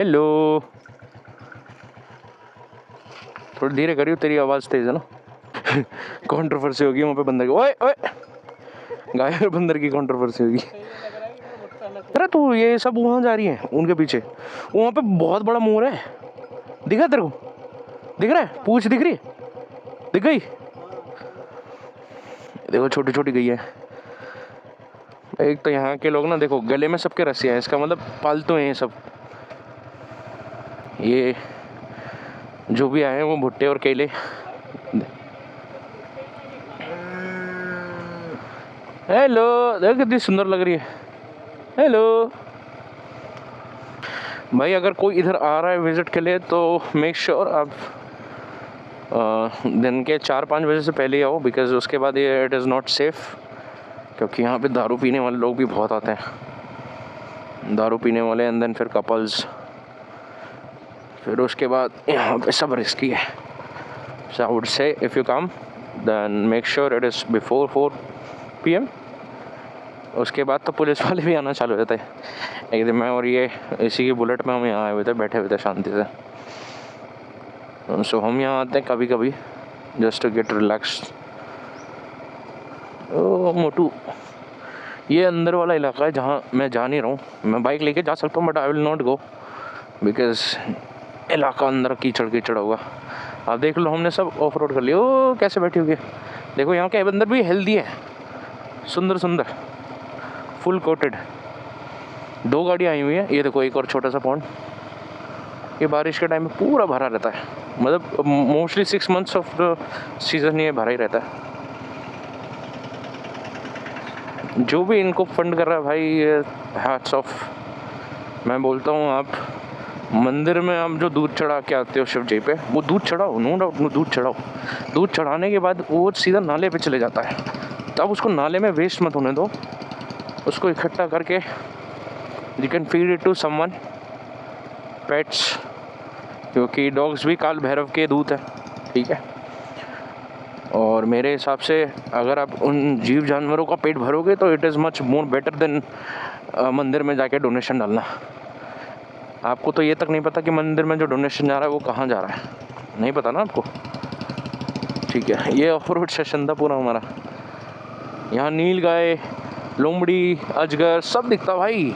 Hello, थोड़ी धीरे करियो, तेरी आवाज़ तेज है ना। कंट्रोवर्सी होगी वहाँ पे बंदर की। ओए ओए, गाय और बंदर की कंट्रोवर्सी होगी। अरे तू ये सब वहाँ जा रही है उनके पीछे, वहाँ पे बहुत बड़ा मोर है, दिखा तेरे को? दिख रहा है? पूछ दिख रही है? दिख गई? देखो छोटी छोटी गई है। एक तो यहाँ के लोग ना, देखो गले में सबके रस्सियाँ हैं, इसका मतलब पालतू हैं ये सब। ये जो भी आए हैं वो भुट्टे और केले। हेलो, देखो कितनी सुंदर लग रही है। हेलो भाई, अगर कोई इधर आ रहा है विजिट के लिए तो मेक श्योर आप दिन के 4-5 बजे से पहले आओ, बिकॉज उसके बाद ये इट इज़ नॉट सेफ, क्योंकि यहाँ पे दारू पीने वाले लोग भी बहुत आते हैं। दारू पीने वाले एंड देन फिर कपल्स, फिर उसके बाद यहाँ पे सब रिस्की है। So I would say if you come then make sure it is before 4 PM। उसके बाद तो पुलिस वाले भी आना चालू हो जाते हैं। एक दिन मैं और ये इसी की बुलेट में हम यहाँ आए हुए थे, बैठे हुए थे शांति से। सो हम यहाँ आते हैं कभी कभी जस्ट टू गेट रिलैक्स। ओ मोटू, ये अंदर वाला इलाका है जहाँ मैं जा नहीं रहा हूँ। मैं बाइक लेके जा सकता हूँ but I will not go, because इलाका अंदर कीचड़ कीचड़ होगा। आप देख लो, हमने सब ऑफ रोड कर लिया। ओ कैसे बैठी हुई है, देखो यहाँ के अंदर भी हेल्दी है, सुंदर सुंदर, फुल कोटेड। 2 गाड़ी आई हुई है। ये देखो एक और छोटा सा पॉन्ड, ये बारिश के टाइम में पूरा भरा रहता है, मतलब mostly 6 months of the season ये भरा ही रहता है। जो भी इनको फंड कर रहा है भाई, हैट्स ऑफ। मैं बोलता हूँ आप मंदिर में आप जो दूध चढ़ा के आते हो शिव जी पे, वो दूध चढ़ाओ, नो डाउट दूध चढ़ाओ। दूध चढ़ाने के बाद वो सीधा नाले पे चले जाता है, तब उसको नाले में वेस्ट मत होने दो, उसको इकट्ठा करके you can feed it to someone, pets, क्योंकि डॉग्स भी काल भैरव के दूत है, ठीक है। और मेरे हिसाब से अगर आप उन जीव जानवरों का पेट भरोगे तो it is much more better than मंदिर में जाके डोनेशन डालना। आपको तो ये तक नहीं पता कि मंदिर में जो डोनेशन जा रहा है वो कहाँ जा रहा है, नहीं पता ना आपको, ठीक है। ये ऑफ रोड सेशन था पूरा हमारा। यहाँ नील गाय, लोमड़ी, अजगर सब दिखता भाई।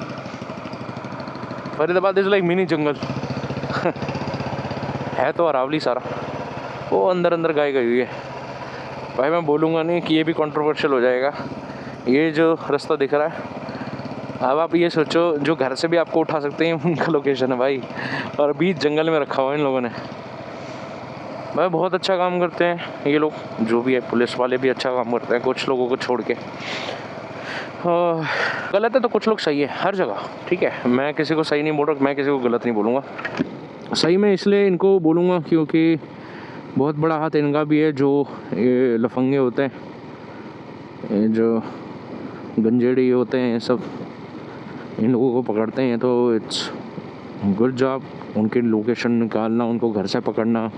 फरीदाबाद इज़ लाइक मिनी जंगल। है तो अरावली सारा, वो अंदर अंदर गाय गई हुई है भाई। मैं बोलूँगा नहीं कि ये भी कंट्रोवर्शियल हो जाएगा। ये जो रास्ता दिख रहा है, अब आप ये सोचो जो घर से भी आपको उठा सकते हैं उनका लोकेशन है भाई, और बीच जंगल में रखा हुआ है इन लोगों ने। भाई बहुत अच्छा काम करते हैं ये लोग, जो भी है, पुलिस वाले भी अच्छा काम करते हैं कुछ लोगों को छोड़ के। गलत है तो कुछ लोग सही है, हर जगह, ठीक है। मैं किसी को सही नहीं बोल रहा, मैं किसी को गलत नहीं बोलूँगा। सही में इसलिए इनको बोलूँगा क्योंकि बहुत बड़ा हाथ इनका भी है, जो ये लफंगे होते हैं, ये जो गंजेड़ी होते हैं, ये सब इन लोगों को पकड़ते हैं। तो इट्स गुड जॉब, उनकी लोकेशन निकालना, उनको घर से पकड़ना।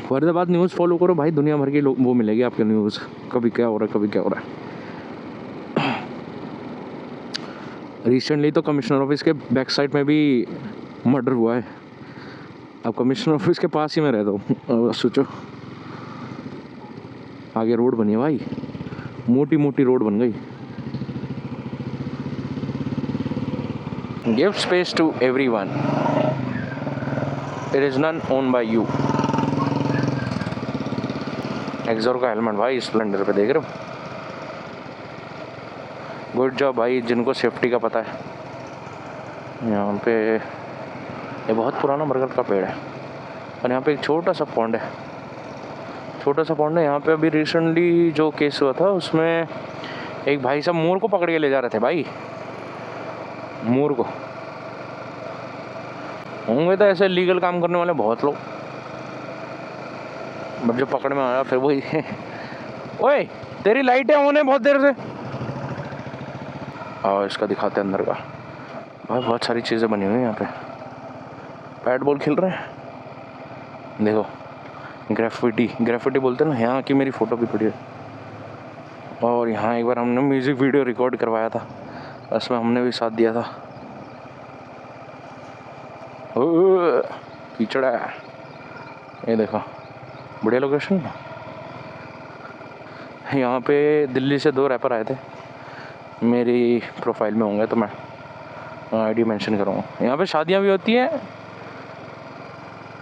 फरीदाबाद न्यूज़ फॉलो करो भाई, दुनिया भर की वो मिलेगी आपको न्यूज़, कभी क्या हो रहा है, कभी क्या हो रहा है। रिसेंटली तो कमिश्नर ऑफिस के बैक साइड में भी मर्डर हुआ है। अब कमिश्नर ऑफिस के पास ही मैं रहता हूँ, सोचो आगे रोड बनी है भाई, मोटी मोटी रोड बन गई। Give space to everyone, it is none own by you. एक्सोर का हेलमेट भाई स्प्लेंडर पे देख रहे हो, गुड जॉब भाई, जिनको सेफ्टी का पता है। यहाँ पे ये बहुत पुराना बरगद का पेड़ है, और यहाँ पे एक छोटा सा पॉन्ड है, छोटा सा पॉन्ड है। यहाँ पे अभी रिसेंटली जो केस हुआ था उसमें एक भाई साहब मोर को पकड़ के ले जा रहे थे भाई, मोर को। होंगे तो ऐसे लीगल काम करने वाले बहुत लोग, बट जो पकड़ में आया फिर वही। ओए तेरी लाइटें ऑन है बहुत देर से। और इसका दिखाते अंदर का भाई, बहुत सारी चीज़ें बनी हुई हैं यहाँ पे। बैट बॉल खेल रहे हैं, देखो ग्राफिटी बोलते हैं ना, यहाँ की मेरी फ़ोटो भी पड़ी है। और यहाँ एक बार हमने म्यूज़िक वीडियो रिकॉर्ड करवाया था, उसमें हमने भी साथ दिया था। कीचड़ है। ये देखो बढ़िया लोकेशन। यहाँ पे दिल्ली से 2 रैपर आए थे, मेरी प्रोफाइल में होंगे तो मैं आईडी मेंशन करूँगा। यहाँ पे शादियाँ भी होती हैं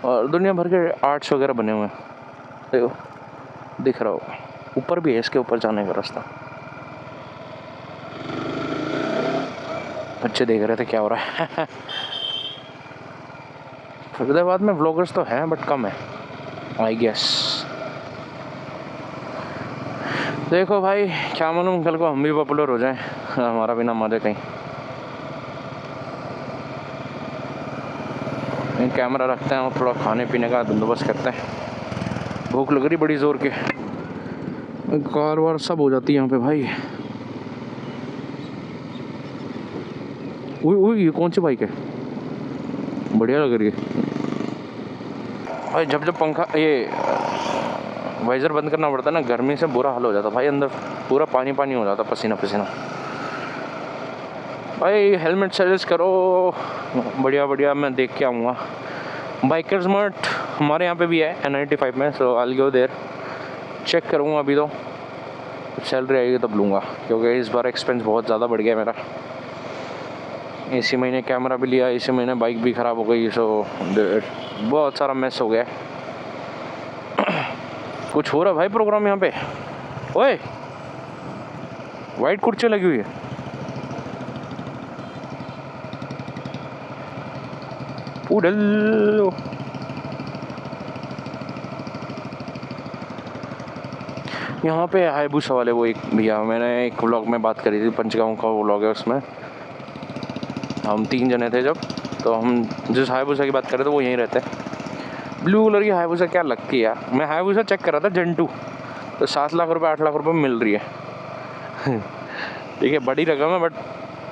और दुनिया भर के आर्ट्स वगैरह बने हुए हैं। देखो दिख रहा हो, ऊपर भी है इसके ऊपर जाने का रास्ता। बच्चे देख रहे थे क्या हो रहा है। फरीदाबाद में व्लॉगर्स तो हैं बट कम है आई गेस। देखो भाई क्या मालूम कल को हम भी पॉपुलर हो जाएं, हमारा भी नाम आ जाए कहीं। कैमरा रखते हैं और थोड़ा खाने पीने का बंदोबस्त करते हैं। भूख लग रही बड़ी ज़ोर के, कार वार सब हो जाती है यहाँ पे भाई। ये कौन सी बाइक है, बढ़िया लग रही है भाई। जब पंखा ये वाइज़र बंद करना पड़ता है ना, गर्मी से बुरा हाल हो जाता भाई, अंदर पूरा पानी पानी हो जाता, पसीना पसीना। भाई हेलमेट सजेस्ट करो, बढ़िया बढ़िया मैं देख के आऊँगा। बाइकर्स मार्ट हमारे यहाँ पे भी है N95 में, so I will go there, check करूँगा। अभी तो सैलरी आएगी तब लूँगा, क्योंकि इस बार एक्सपेंस बहुत ज़्यादा बढ़ गया मेरा। इसी महीने कैमरा भी लिया, इसी महीने बाइक भी ख़राब हो गई, सो बहुत सारा मैस हो गया। कुछ हो रहा भाई प्रोग्राम यहाँ पे। ओए वाइट कुर्सी लगी हुई है। पूडल यहाँ पे हायबुसा वाले वो एक भैया, मैंने एक व्लॉग में बात करी थी, पंचगांव का व्लॉग है, उसमें हम 3 जने थे जब, तो हम जिस हायबुसा की बात कर रहे थे वो यहीं रहते हैं। ब्लू कलर की हायबुसा क्या लगती है यार। मैं हायबुसा चेक कर रहा था जंटू, तो 7 लाख रुपये 8 लाख रुपये मिल रही है। ठीक है बड़ी रकम है, but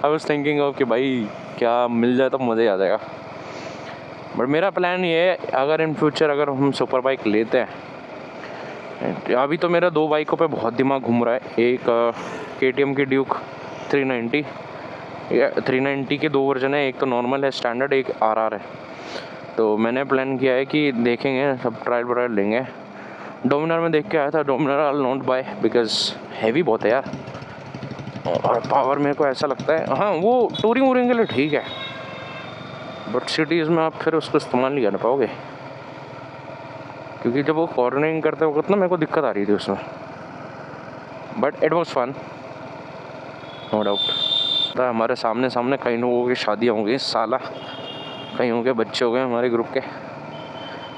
I was thinking of कि भाई क्या मिल जाए तो मज़े आ जाएगा। बट मेरा प्लान ये है, अगर इन फ्यूचर अगर हम सुपर बाइक लेते हैं, अभी तो मेरा 2 बाइकों पे बहुत दिमाग घूम रहा है। एक KTM की ड्यूक 390, 390 के 2 वर्जन है, एक तो नॉर्मल है स्टैंडर्ड, एक RR है। तो मैंने प्लान किया है कि देखेंगे, सब ट्रायल लेंगे। डोमिनार में देख के आया था, Dominar I will not buy because heavy बहुत है यार, और पावर मेरे को ऐसा लगता है, हाँ वो टूरिंग वूरिंग के लिए ठीक है, बट सिटीज़ में आप फिर उसको इस्तेमाल नहीं कर पाओगे, क्योंकि जब वो कॉर्नरिंग करते वक्त ना मेरे को दिक्कत आ रही थी उसमें। But it was fun no doubt. हमारे सामने कई लोगों की शादियाँ हो गई साला, कईयों के बच्चे हो गए हमारे ग्रुप के।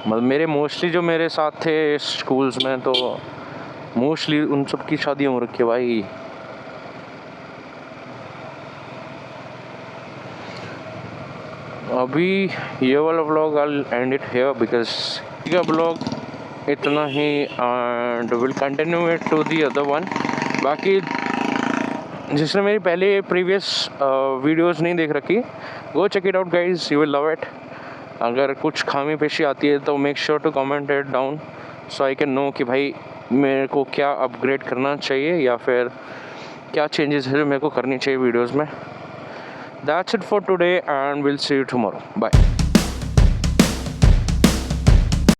मतलब मेरे मोस्टली जो मेरे साथ थे स्कूल्स में, तो मोस्टली उन सब की शादियाँ हो रखी है भाई। अभी ये वाला vlog I end it here because का ब्लॉग इतना ही, and will continue it to the other one. बाकी जिसने मेरी पहले प्रीवियस वीडियोस नहीं देख रखी, go check it out guys, you will love it. अगर कुछ खामी पेशी आती है तो make sure to comment it down, so I can know कि भाई मेरे को क्या अपग्रेड करना चाहिए या फिर क्या चेंजेस है जो मेरे को करनी चाहिए वीडियोज़ में। That's it for today and we'll see you tomorrow. Bye.